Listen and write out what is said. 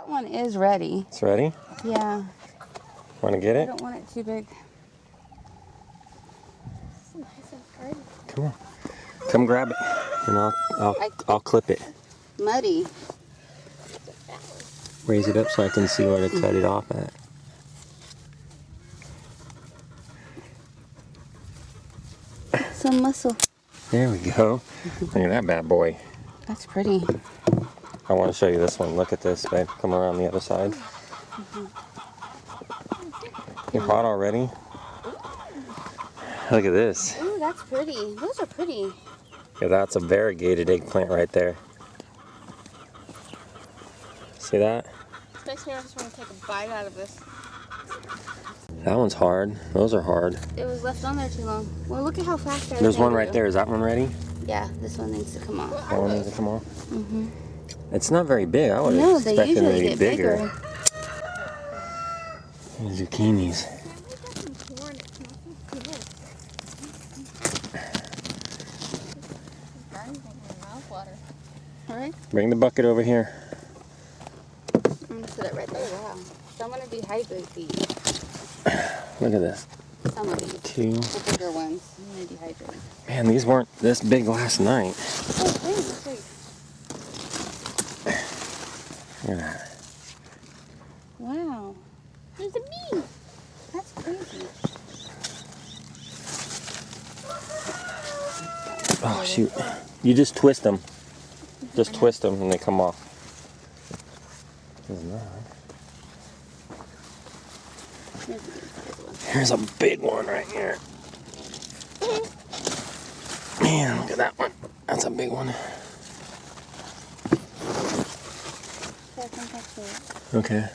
That one is ready. It's ready? Yeah. Want to get I it? don't want it too big. Come on. Come grab it, and I'll clip it. Muddy. Raise it up so I can see where to cut it off at. Some muscle. There we go. Look at that bad boy. That's pretty. I want to show you this one. Look at this, babe. Come around the other side. You're hot already? Look at this. Ooh, that's pretty. Those are pretty. Yeah, that's a variegated eggplant right there. See that? Makes me just want to take a bite out of this. That one's hard. Those are hard. It was left on there too long. Well, look at how fast they're. There's one right there. Is that one ready? Yeah, this one needs to come off. That one needs to come off? Mm-hmm. It's not very big. I would No, expect they them to usually be get bigger. bigger. Zucchinis. Alright. Bring the bucket over here. I'm going to put it right there. Wow. So I'm going to dehydrate these. Look at this. Some of these. Two. The bigger ones. I'm going to dehydrate. Man, these weren't this big last night. Oh, wait. Look at that. Wow. There's a bee. That's crazy. Oh, shoot. You just twist them. Just twist them and they come off. Here's a big one right here. Man, look at that one. That's a big one. I think that's it. Okay.